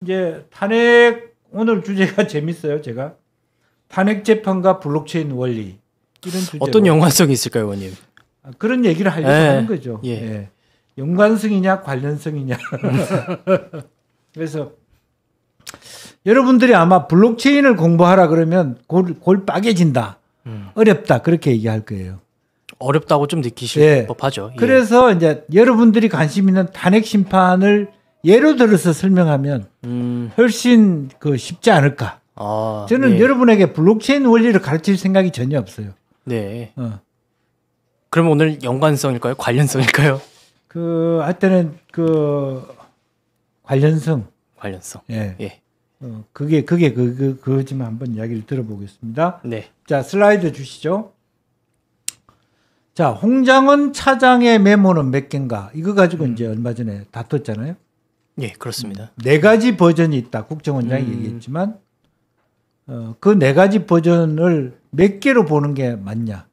이제 탄핵 오늘 주제가 재밌어요. 제가 탄핵 재판과 블록체인 원리 이런 주제 어떤 연관성이 있을까요, 의원님? 그런 얘기를 하려고 하는 거죠. 예. 예. 연관성이냐 관련성이냐. 그래서 여러분들이 아마 블록체인을 공부하라 그러면 골 빠개진다. 어렵다. 그렇게 얘기할 거예요. 어렵다고 좀 느끼실 법하죠. 예. 그래서 이제 여러분들이 관심 있는 탄핵 심판을 예로 들어서 설명하면 훨씬 쉽지 않을까. 저는 여러분에게 블록체인 원리를 가르칠 생각이 전혀 없어요. 네. 그럼 오늘 연관성일까요? 관련성일까요? 하여튼은 관련성. 예. 예. 그게 그거지만 한번 이야기를 들어보겠습니다. 네. 자, 슬라이드 주시죠. 자, 홍장원 차장의 메모는 몇 개인가? 이거 가지고 이제 얼마 전에 다퉜잖아요. 예, 그렇습니다. 4가지 버전이 있다. 국정원장이 얘기했지만 그 4가지 버전을 몇 개로 보는 게 맞냐?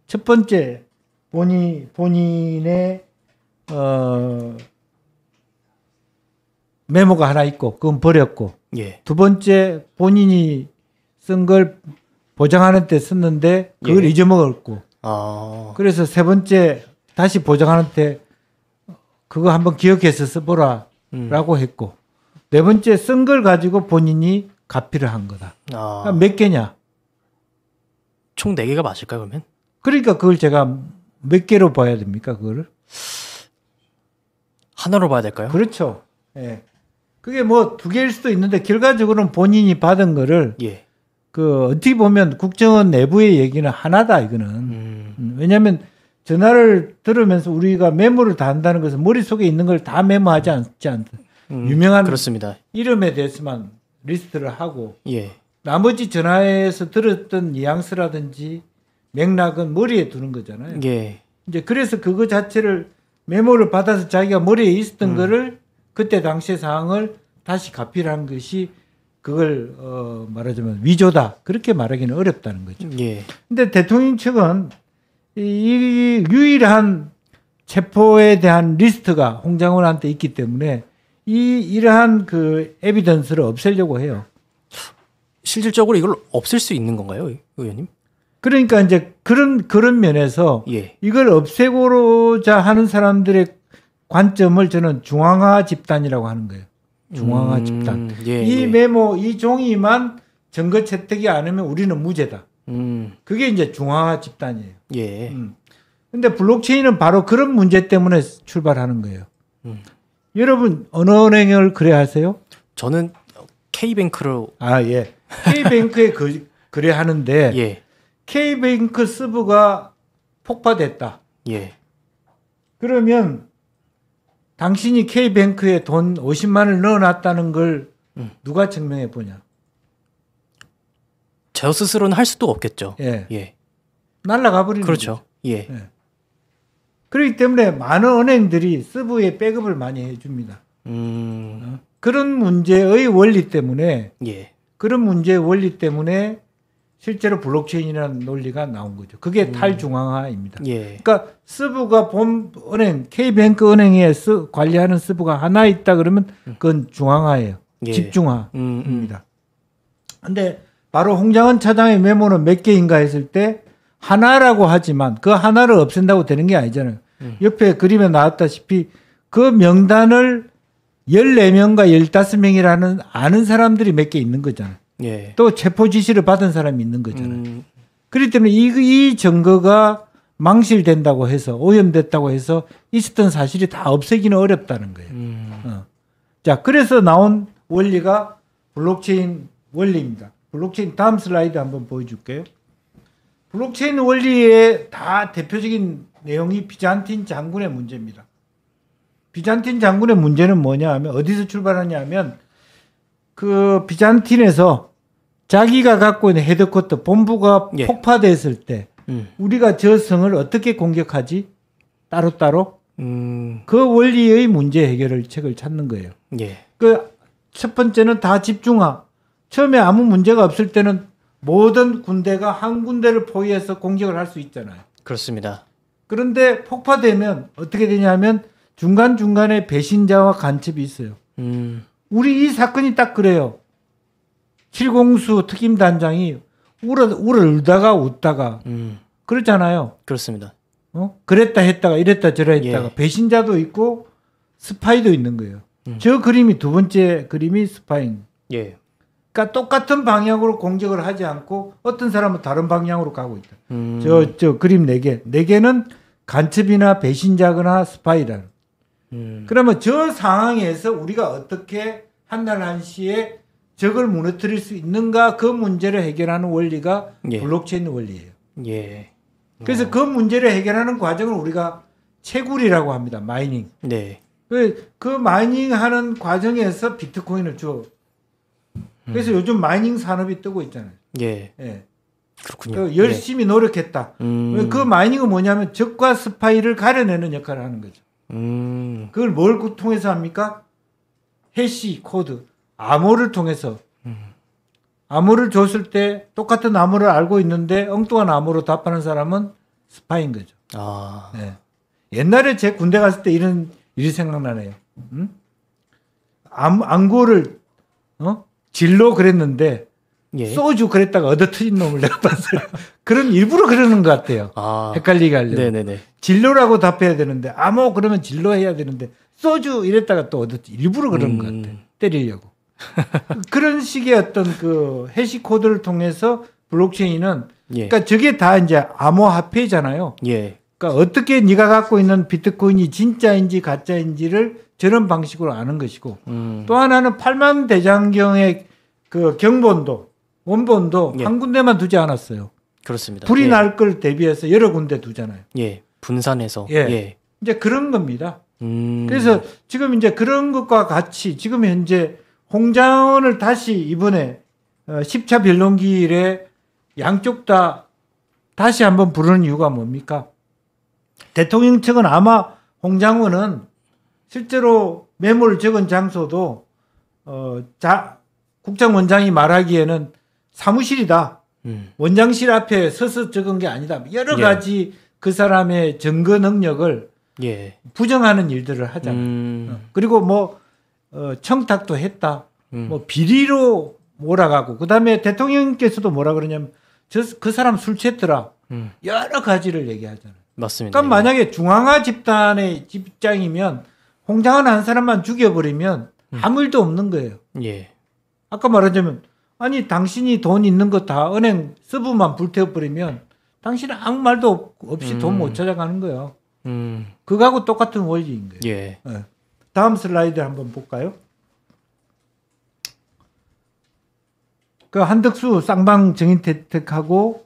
첫 번째 본인의 메모가 하나 있고 그건 버렸고 예. 두 번째 본인이 쓴 걸 보장하는 때 썼는데 그걸 잊어먹었고 그래서 세 번째 다시 보장하는 때 그거 한번 기억해서 써보라 라고 했고 네 번째 쓴 걸 가지고 본인이 가피를 한 거다. 몇 개냐? 총 4개가 맞을까요 그러면? 그러니까 그걸 제가 몇 개로 봐야 됩니까 그거를? 하나로 봐야 될까요? 그렇죠. 예. 그게 뭐 2개일 수도 있는데 결과적으로는 본인이 받은 거를 예. 어떻게 보면 국정원 내부의 얘기는 하나다 이거는. 왜냐하면 전화를 들으면서 우리가 메모를 다 한다는 것은 머릿속에 있는 걸 다 메모하지 않다. 유명한 그렇습니다. 이름에 대해서만 리스트를 하고 예. 나머지 전화에서 들었던 뉘앙스라든지 맥락은 머리에 두는 거잖아요. 예. 이제 그래서 그거 자체를 메모를 받아서 자기가 머리에 있었던 거를 그때 당시의 상황을 다시 가피를 한 것이 그걸 말하자면 위조다. 그렇게 말하기는 어렵다는 거죠. 예. 근데 대통령 측은 이 유일한 체포에 대한 리스트가 홍장원한테 있기 때문에 이러한 에비던스를 없애려고 해요. 실질적으로 이걸 없앨 수 있는 건가요, 의원님? 그러니까 이제 그런 면에서 이걸 없애고자 하는 사람들의 관점을 저는 중앙화 집단이라고 하는 거예요. 중앙화 집단. 이 메모, 이 종이만 증거 채택이 않으면 우리는 무죄다. 그게 이제 중앙화 집단이에요. 예. 근데 블록체인은 바로 그런 문제 때문에 출발하는 거예요. 여러분 어느 은행을 거래하세요? 저는 K뱅크로. 예. K뱅크에 거래하는데 예. K뱅크 서버가 폭파됐다. 예. 그러면 당신이 K뱅크에 돈 50만 원을 넣어놨다는 걸 누가 증명해 보냐? 저 스스로는 할 수도 없겠죠. 예. 예. 날라가 버리는 그렇죠. 거죠. 예. 그렇기 때문에 많은 은행들이 서브에 백업을 많이 해줍니다. 그런 문제의 원리 때문에 그런 문제의 원리 때문에 실제로 블록체인이라는 논리가 나온 거죠. 그게 탈중앙화입니다. 그러니까 서브가 본 은행, K뱅크 은행에 관리하는 서브가 하나 있다 그러면 그건 중앙화예요. 집중화입니다. 근데 바로 홍장원 차장의 메모는 몇 개인가 했을 때 하나라고 하지만 그 하나를 없앤다고 되는 게 아니잖아요. 옆에 그림에 나왔다시피 그 명단을 14명과 15명이라는 아는 사람들이 몇 개 있는 거잖아요. 또 체포 지시를 받은 사람이 있는 거잖아요. 그렇기 때문에 이 증거가 망실된다고 해서 오염됐다고 해서 있었던 사실이 다 없애기는 어렵다는 거예요. 자, 그래서 나온 원리가 블록체인 원리입니다. 블록체인 다음 슬라이드 한번 보여줄게요. 블록체인 원리의 다 대표적인 내용이 비잔틴 장군의 문제입니다. 비잔틴 장군의 문제는 뭐냐 하면 어디서 출발하냐 하면 그 비잔틴에서 자기가 갖고 있는 헤드쿼터 본부가 폭파됐을 때 우리가 저 성을 어떻게 공격하지? 따로따로 그 원리의 문제 해결을 책을 찾는 거예요. 그 첫 번째는 다 집중화. 처음에 아무 문제가 없을 때는 모든 군대가 한 군데를 포위해서 공격을 할 수 있잖아요. 그렇습니다. 그런데 폭파되면 어떻게 되냐면 중간중간에 배신자와 간첩이 있어요. 우리 이 사건이 딱 그래요. 칠공수 특임단장이 울다가 웃다가 그렇잖아요. 그렇습니다. 그랬다 했다가 이랬다 저랬다 했다가 예. 배신자도 있고 스파이도 있는 거예요. 저 그림이 두 번째 그림이 스파잉. 예. 그러니까 똑같은 방향으로 공격을 하지 않고 어떤 사람은 다른 방향으로 가고 있다. 저 그림 4개. 4개는 간첩이나 배신자거나 스파이라는. 그러면 저 상황에서 우리가 어떻게 한 날 한시에 적을 무너뜨릴 수 있는가 그 문제를 해결하는 원리가 예. 블록체인 원리예요. 예. 그래서 그 문제를 해결하는 과정을 우리가 채굴이라고 합니다. 마이닝. 네. 그 마이닝하는 과정에서 비트코인을 줘. 그래서 요즘 마이닝 산업이 뜨고 있잖아요. 예. 예. 그렇군요. 열심히 노력했다. 그 마이닝은 뭐냐면 적과 스파이를 가려내는 역할을 하는 거죠. 그걸 뭘 통해서 합니까? 해시 코드, 암호를 통해서. 암호를 줬을 때 똑같은 암호를 알고 있는데 엉뚱한 암호로 답하는 사람은 스파인 거죠. 아. 네. 옛날에 제 군대 갔을 때 이런 일이 생각나네요. 암고를 진로 그랬는데 예. 소주 그랬다가 얻어트린 놈을 내가 봤어요. 그런 일부러 그러는 것 같아요. 아. 헷갈리게 하려고. 네네네. 진로라고 답해야 되는데 암호 그러면 진로 해야 되는데 소주 이랬다가 또 얻었지. 일부러 그런 것 같아. 때리려고. 그런 식의 어떤 그 해시 코드를 통해서 블록체인은 예. 그러니까 저게 다 이제 암호화폐잖아요. 예. 그러니까 어떻게 네가 갖고 있는 비트코인이 진짜인지 가짜인지를 저런 방식으로 아는 것이고 또 하나는 8만 대장경의 그 경본도 원본도 예. 한 군데만 두지 않았어요. 그렇습니다. 불이 예. 날 걸 대비해서 여러 군데 두잖아요. 예. 분산해서. 예. 예. 이제 그런 겁니다. 그래서 지금 이제 그런 것과 같이 지금 현재 홍장원을 다시 이번에 10차 변론기일에 양쪽 다 다시 한번 부르는 이유가 뭡니까? 대통령 측은 아마 홍장원은 실제로 메모를 적은 장소도 국정원장이 말하기에는 사무실이다. 원장실 앞에 서서 적은 게 아니다. 여러 예. 가지 그 사람의 증거 능력을 예. 부정하는 일들을 하잖아요. 그리고 뭐 청탁도 했다. 뭐 비리로 몰아가고 그다음에 대통령께서도 뭐라 그러냐면 그 사람 술 취했더라. 여러 가지를 얘기하잖아요. 맞습니다. 그러니까 만약에 중앙화 집단의 입장이면 홍장한 한 사람만 죽여버리면 아무 일도 없는 거예요. 예. 아까 말하자면 아니 당신이 돈 있는 거 다 은행 서부만 불태워버리면 당신은 아무 말도 없이 돈 못 찾아가는 거예요. 그거하고 똑같은 원리인 거예요. 예. 네. 다음 슬라이드 한번 볼까요? 그 한덕수 쌍방 증인 채택하고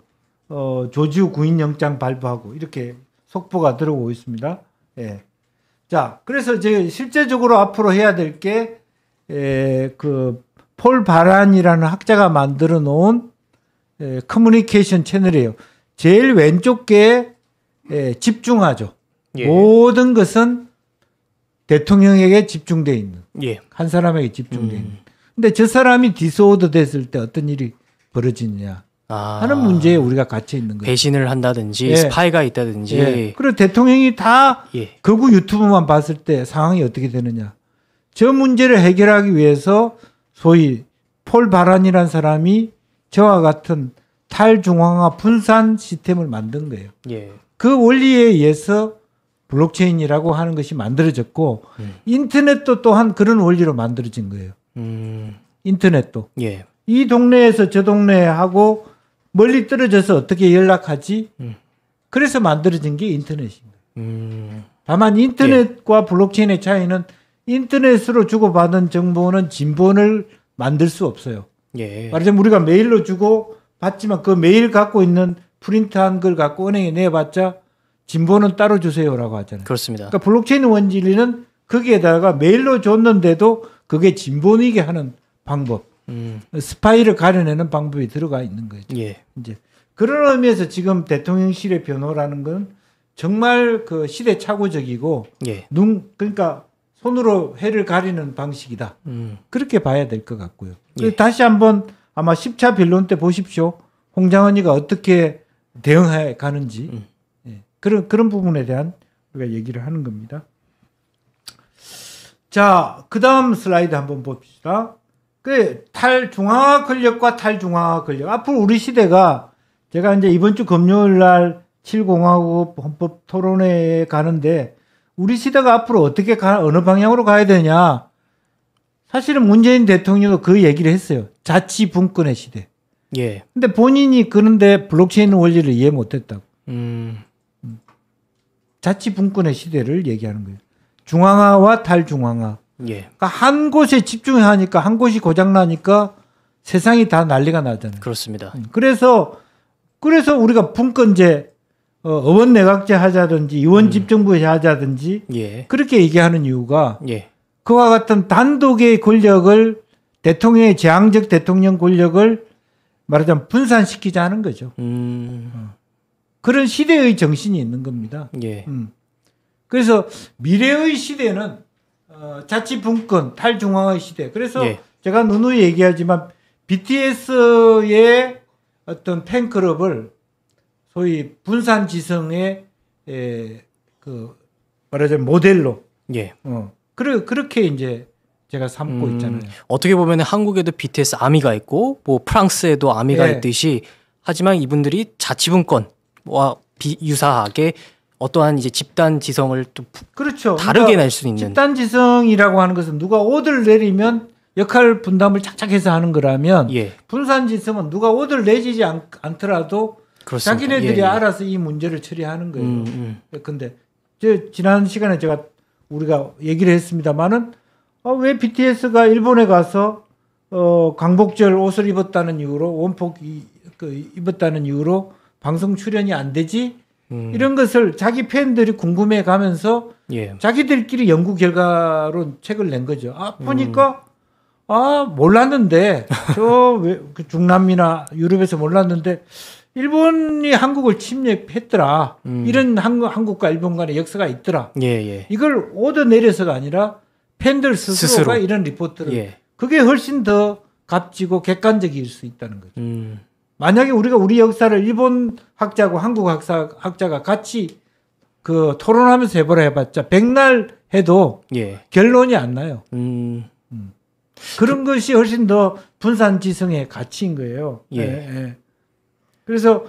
조지우 구인영장 발부하고 이렇게 속보가 들어오고 있습니다. 예. 자, 그래서 이제 실제적으로 앞으로 해야 될 게 그 폴 바란이라는 학자가 만들어 놓은 커뮤니케이션 채널이에요. 제일 왼쪽 게 집중하죠. 예. 모든 것은 대통령에게 집중되어 있는 예. 한 사람에게 집중되어 있는. 근데 저 사람이 디스오더 됐을 때 어떤 일이 벌어지느냐 하는 문제에 우리가 갇혀 있는 거예요. 배신을 한다든지 예. 스파이가 있다든지. 예. 그리고 대통령이 다 예. 극우 유튜브만 봤을 때 상황이 어떻게 되느냐. 저 문제를 해결하기 위해서 소위 폴 바란이라는 사람이 저와 같은 탈중앙화 분산 시스템을 만든 거예요. 예. 그 원리에 의해서 블록체인이라고 하는 것이 만들어졌고 인터넷도 또한 그런 원리로 만들어진 거예요. 인터넷도. 예. 이 동네에서 저 동네하고 멀리 떨어져서 어떻게 연락하지? 그래서 만들어진 게 인터넷입니다. 다만 인터넷과 블록체인의 차이는 인터넷으로 주고받은 정보는 진본을 만들 수 없어요. 예. 말하자면 우리가 메일로 주고 받지만 그 메일 갖고 있는 프린트한 걸 갖고 은행에 내봤자 진본은 따로 주세요라고 하잖아요. 그렇습니다. 그러니까 블록체인 원리는 거기에다가 메일로 줬는데도 그게 진본이게 하는 방법, 스파이를 가려내는 방법이 들어가 있는 거죠. 예. 이제 그런 의미에서 지금 대통령실의 변호라는 건 정말 그 시대착오적이고 예. 그러니까 손으로 해를 가리는 방식이다. 그렇게 봐야 될 것 같고요. 예. 다시 한번 아마 10차 변론 때 보십시오. 홍장은이가 어떻게 대응해 가는지 그런 부분에 대한 우리가 얘기를 하는 겁니다. 자, 그 다음 슬라이드 한번 봅시다. 그 탈중앙화 권력과 탈중앙화 권력. 앞으로 우리 시대가 제가 이제 이번 주 금요일 날 7공화국 헌법 토론회에 가는데 우리 시대가 앞으로 어떻게 어느 방향으로 가야 되냐. 사실은 문재인 대통령도 그 얘기를 했어요. 자치분권의 시대. 예. 근데 본인이 그런데 블록체인 원리를 이해 못했다고. 자치분권의 시대를 얘기하는 거예요. 중앙화와 탈중앙화. 예. 그러니까 한 곳에 집중하니까 한 곳이 고장나니까 세상이 다 난리가 나잖아요. 그렇습니다. 그래서 우리가 분권제, 의원내각제 하자든지 의원 집정부에 하자든지 예. 그렇게 얘기하는 이유가 예. 그와 같은 단독의 권력을 대통령의 제왕적 대통령 권력을 말하자면 분산시키자 하는 거죠. 그런 시대의 정신이 있는 겁니다. 예. 그래서 미래의 시대는 자치분권, 탈중앙의 시대. 그래서 예. 제가 누누이 얘기하지만 BTS의 어떤 팬클럽을 소위 분산지성의 그 말하자면 모델로 예. 그렇게 이제 제가 삼고 있잖아요. 어떻게 보면 한국에도 BTS 아미가 있고 뭐 프랑스에도 아미가 네. 있듯이 하지만 이분들이 자치분권과 유사하게 어떠한 이제 집단 지성을 또 그렇죠. 다르게 그러니까 낼 수 있는 집단지성이라고 하는 것은 누가 오더를 내리면 역할 분담을 착착해서 하는 거라면 예. 분산지성은 누가 오더를 내리지 않더라도 그렇습니다. 자기네들이 예, 예. 알아서 이 문제를 처리하는 거예요. 근데 지난 시간에 우리가 얘기를 했습니다만은 왜 BTS가 일본에 가서 광복절 옷을 입었다는 이유로 원폭 입었다는 이유로 방송 출연이 안 되지? 이런 것을 자기 팬들이 궁금해 가면서 예. 자기들끼리 연구 결과로 책을 낸 거죠. 보니까 몰랐는데 그 중남미나 유럽에서 몰랐는데 일본이 한국을 침략했더라. 이런 한국과 일본 간의 역사가 있더라. 예, 예. 이걸 오더 내려서가 아니라 팬들 스스로가 이런 리포트를 예. 그게 훨씬 더 값지고 객관적일 수 있다는 거죠. 만약에 우리가 우리 역사를 일본 학자고 한국 학자가 같이 그 토론하면서 해봤자 백날 해도 예. 결론이 안 나요. 그런 것이 훨씬 더 분산지성의 가치인 거예요. 예. 예. 그래서